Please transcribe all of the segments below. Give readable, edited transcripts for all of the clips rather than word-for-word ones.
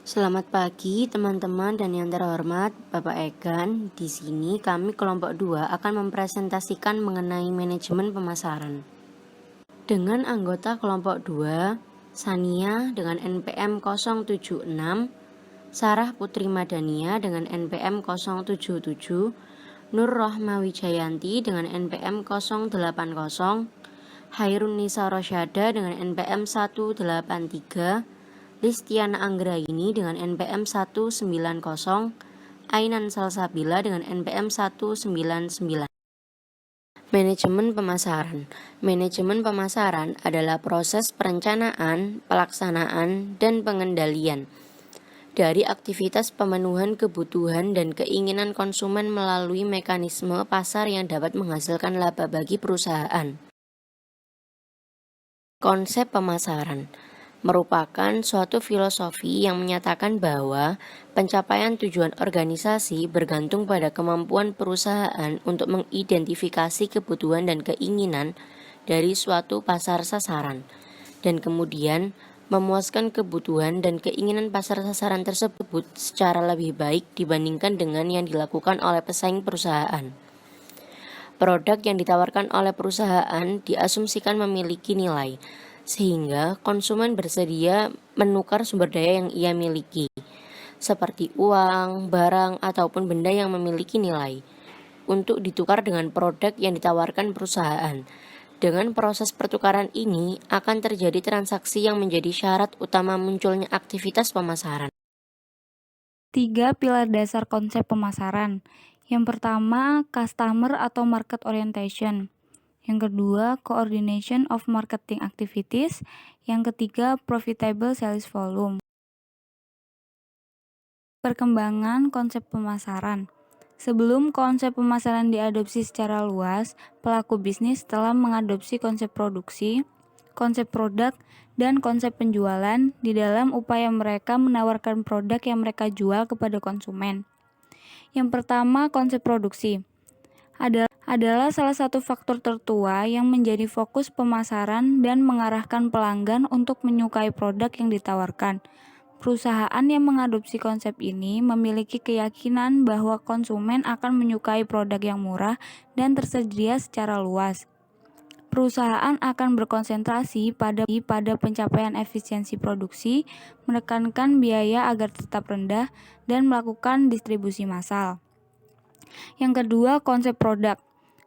Selamat pagi teman-teman dan yang terhormat Bapak Egan. Di sini kami kelompok 2 akan mempresentasikan mengenai manajemen pemasaran. Dengan anggota kelompok 2, Sania dengan NPM 076, Sarah Putri Madania dengan NPM 077, Nur Rohma Wijayanti dengan NPM 080, Hairun Nisa Rosyada dengan NPM 183, Listiana Anggraini dengan NPM 190, Ainan Salsabila dengan NPM 199. Manajemen pemasaran. Manajemen pemasaran adalah proses perencanaan, pelaksanaan, dan pengendalian dari aktivitas pemenuhan kebutuhan dan keinginan konsumen melalui mekanisme pasar yang dapat menghasilkan laba bagi perusahaan. Konsep pemasaran merupakan suatu filosofi yang menyatakan bahwa pencapaian tujuan organisasi bergantung pada kemampuan perusahaan untuk mengidentifikasi kebutuhan dan keinginan dari suatu pasar sasaran, dan kemudian memuaskan kebutuhan dan keinginan pasar sasaran tersebut secara lebih baik dibandingkan dengan yang dilakukan oleh pesaing perusahaan. Produk yang ditawarkan oleh perusahaan diasumsikan memiliki nilai, sehingga konsumen bersedia menukar sumber daya yang ia miliki, seperti uang, barang, ataupun benda yang memiliki nilai, untuk ditukar dengan produk yang ditawarkan perusahaan. Dengan proses pertukaran ini akan terjadi transaksi yang menjadi syarat utama munculnya aktivitas pemasaran. 3 pilar dasar konsep pemasaran. Yang pertama, customer atau market orientation. Yang kedua, coordination of marketing activities. Yang ketiga, profitable sales volume. Perkembangan konsep pemasaran. Sebelum konsep pemasaran diadopsi secara luas, pelaku bisnis telah mengadopsi konsep produksi, konsep produk, dan konsep penjualan di dalam upaya mereka menawarkan produk yang mereka jual kepada konsumen. Yang pertama, konsep produksi adalah salah satu faktor tertua yang menjadi fokus pemasaran dan mengarahkan pelanggan untuk menyukai produk yang ditawarkan. Perusahaan yang mengadopsi konsep ini memiliki keyakinan bahwa konsumen akan menyukai produk yang murah dan tersedia secara luas. Perusahaan akan berkonsentrasi pada pencapaian efisiensi produksi, menekankan biaya agar tetap rendah, dan melakukan distribusi massal. Yang kedua, konsep produk.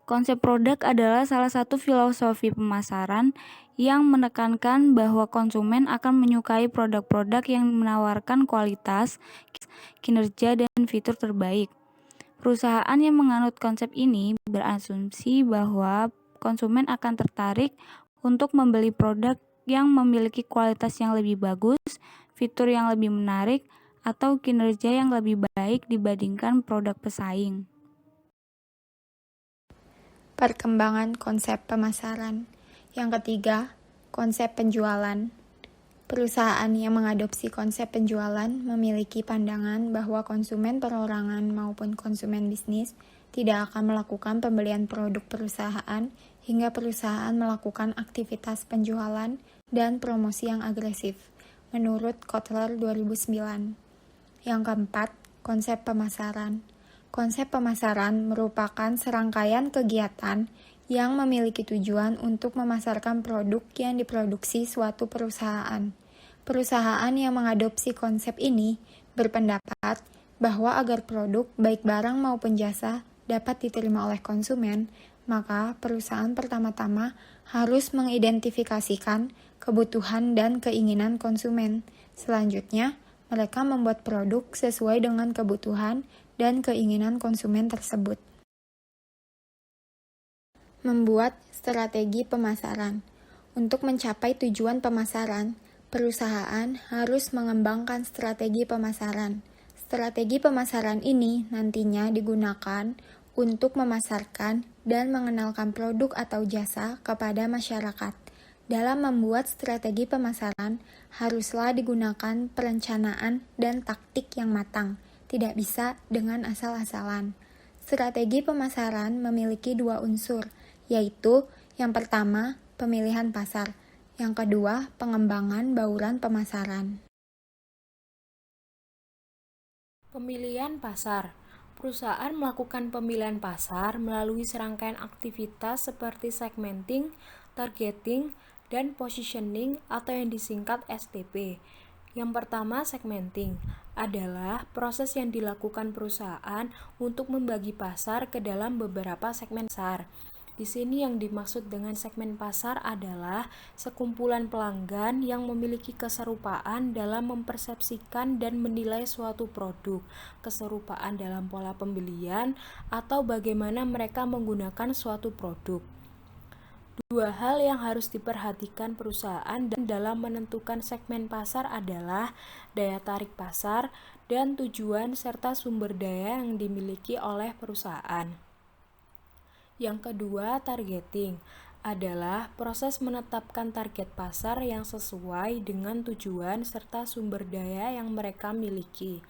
Konsep produk adalah salah satu filosofi pemasaran yang menekankan bahwa konsumen akan menyukai produk-produk yang menawarkan kualitas, kinerja, dan fitur terbaik. Perusahaan yang menganut konsep ini berasumsi bahwa konsumen akan tertarik untuk membeli produk yang memiliki kualitas yang lebih bagus, fitur yang lebih menarik, atau kinerja yang lebih baik dibandingkan produk pesaing. Perkembangan konsep pemasaran. Yang ketiga, konsep penjualan. Perusahaan yang mengadopsi konsep penjualan memiliki pandangan bahwa konsumen perorangan maupun konsumen bisnis tidak akan melakukan pembelian produk perusahaan hingga perusahaan melakukan aktivitas penjualan dan promosi yang agresif, menurut Kotler 2009. Yang keempat, konsep pemasaran. Konsep pemasaran merupakan serangkaian kegiatan yang memiliki tujuan untuk memasarkan produk yang diproduksi suatu perusahaan. Perusahaan yang mengadopsi konsep ini berpendapat bahwa agar produk, baik barang maupun jasa, dapat diterima oleh konsumen, maka perusahaan pertama-tama harus mengidentifikasikan kebutuhan dan keinginan konsumen. Selanjutnya, mereka membuat produk sesuai dengan kebutuhan dan keinginan konsumen tersebut. Membuat strategi pemasaran. Untuk mencapai tujuan pemasaran, perusahaan harus mengembangkan strategi pemasaran. Strategi pemasaran ini nantinya digunakan untuk memasarkan dan mengenalkan produk atau jasa kepada masyarakat. Dalam membuat strategi pemasaran, haruslah digunakan perencanaan dan taktik yang matang. Tidak bisa dengan asal-asalan. Strategi pemasaran memiliki 2 unsur, yaitu yang pertama, pemilihan pasar. Yang kedua, pengembangan bauran pemasaran. Pemilihan pasar. Perusahaan melakukan pemilihan pasar melalui serangkaian aktivitas seperti segmenting, targeting, dan positioning atau yang disingkat STP. Yang pertama, segmenting adalah proses yang dilakukan perusahaan untuk membagi pasar ke dalam beberapa segmen pasar. Di sini yang dimaksud dengan segmen pasar adalah sekumpulan pelanggan yang memiliki keserupaan dalam mempersepsikan dan menilai suatu produk, keserupaan dalam pola pembelian, atau bagaimana mereka menggunakan suatu produk. Dua hal yang harus diperhatikan perusahaan dalam menentukan segmen pasar adalah daya tarik pasar dan tujuan serta sumber daya yang dimiliki oleh perusahaan. Yang kedua, targeting adalah proses menetapkan target pasar yang sesuai dengan tujuan serta sumber daya yang mereka miliki.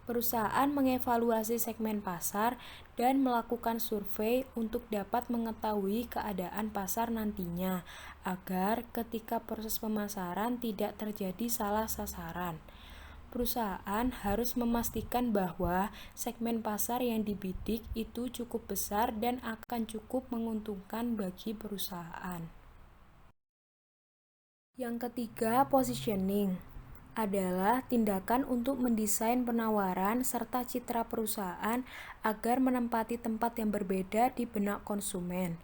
Perusahaan mengevaluasi segmen pasar dan melakukan survei untuk dapat mengetahui keadaan pasar nantinya, agar ketika proses pemasaran tidak terjadi salah sasaran. Perusahaan harus memastikan bahwa segmen pasar yang dibidik itu cukup besar dan akan cukup menguntungkan bagi perusahaan. Yang ketiga, positioning adalah tindakan untuk mendesain penawaran serta citra perusahaan agar menempati tempat yang berbeda di benak konsumen.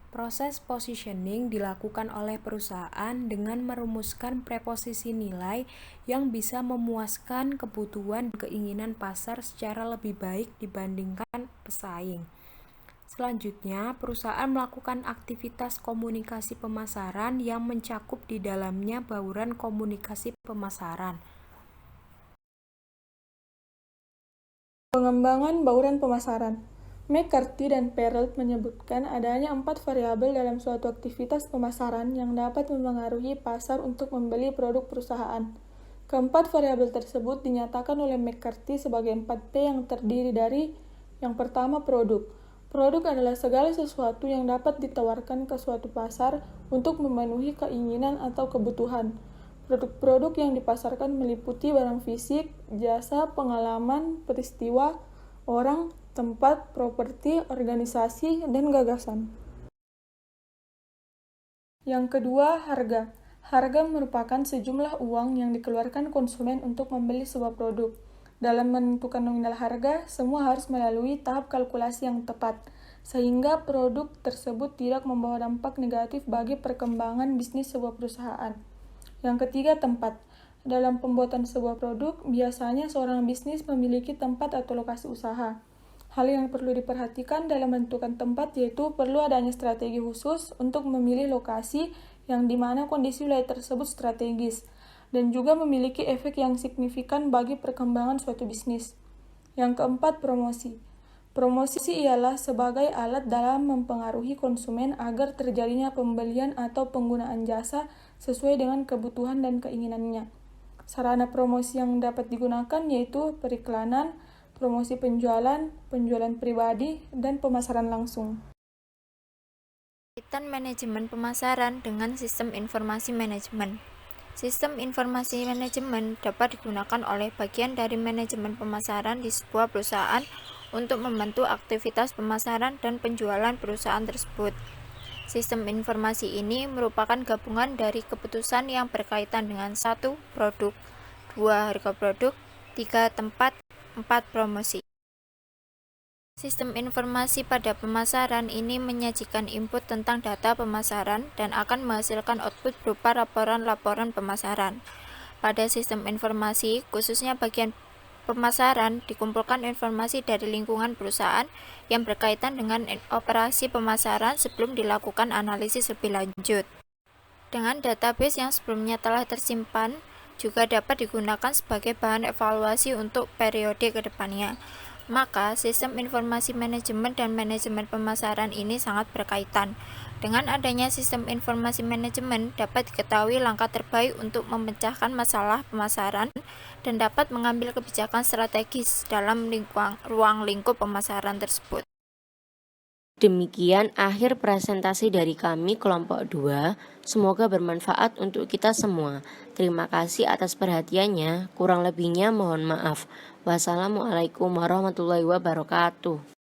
Proses positioning dilakukan oleh perusahaan dengan merumuskan preposisi nilai yang bisa memuaskan kebutuhan dan keinginan pasar secara lebih baik dibandingkan pesaing. Selanjutnya, perusahaan melakukan aktivitas komunikasi pemasaran yang mencakup di dalamnya bauran komunikasi pemasaran. Pengembangan bauran pemasaran. McCarthy dan Perelt menyebutkan adanya 4 variabel dalam suatu aktivitas pemasaran yang dapat mempengaruhi pasar untuk membeli produk perusahaan. Keempat variabel tersebut dinyatakan oleh McCarthy sebagai 4P yang terdiri dari: yang pertama, produk. Produk adalah segala sesuatu yang dapat ditawarkan ke suatu pasar untuk memenuhi keinginan atau kebutuhan. Produk-produk yang dipasarkan meliputi barang fisik, jasa, pengalaman, peristiwa, orang, tempat, properti, organisasi, dan gagasan. Yang kedua, harga. Harga merupakan sejumlah uang yang dikeluarkan konsumen untuk membeli sebuah produk. Dalam menentukan nominal harga, semua harus melalui tahap kalkulasi yang tepat, sehingga produk tersebut tidak membawa dampak negatif bagi perkembangan bisnis sebuah perusahaan. Yang ketiga, tempat. Dalam pembuatan sebuah produk, biasanya seorang bisnis memiliki tempat atau lokasi usaha. Hal yang perlu diperhatikan dalam menentukan tempat yaitu perlu adanya strategi khusus untuk memilih lokasi yang dimana kondisi wilayah tersebut strategis dan juga memiliki efek yang signifikan bagi perkembangan suatu bisnis. Yang keempat, promosi. Promosi ialah sebagai alat dalam mempengaruhi konsumen agar terjadinya pembelian atau penggunaan jasa sesuai dengan kebutuhan dan keinginannya. Sarana promosi yang dapat digunakan yaitu periklanan, promosi penjualan, penjualan pribadi, dan pemasaran langsung. Kaitan manajemen pemasaran dengan sistem informasi manajemen. Sistem informasi manajemen dapat digunakan oleh bagian dari manajemen pemasaran di sebuah perusahaan untuk membantu aktivitas pemasaran dan penjualan perusahaan tersebut. Sistem informasi ini merupakan gabungan dari keputusan yang berkaitan dengan 1. Produk, 2. Harga produk, 3. Tempat, 4. Promosi. Sistem informasi pada pemasaran ini menyajikan input tentang data pemasaran dan akan menghasilkan output berupa laporan-laporan pemasaran. Pada sistem informasi, khususnya bagian pemasaran, dikumpulkan informasi dari lingkungan perusahaan yang berkaitan dengan operasi pemasaran sebelum dilakukan analisis lebih lanjut. Dengan database yang sebelumnya telah tersimpan, juga dapat digunakan sebagai bahan evaluasi untuk periode ke depannya. Maka, sistem informasi manajemen dan manajemen pemasaran ini sangat berkaitan. Dengan adanya sistem informasi manajemen, dapat diketahui langkah terbaik untuk memecahkan masalah pemasaran dan dapat mengambil kebijakan strategis dalam ruang lingkup pemasaran tersebut. Demikian akhir presentasi dari kami kelompok 2. Semoga bermanfaat untuk kita semua. Terima kasih atas perhatiannya. Kurang lebihnya mohon maaf. Wassalamualaikum warahmatullahi wabarakatuh.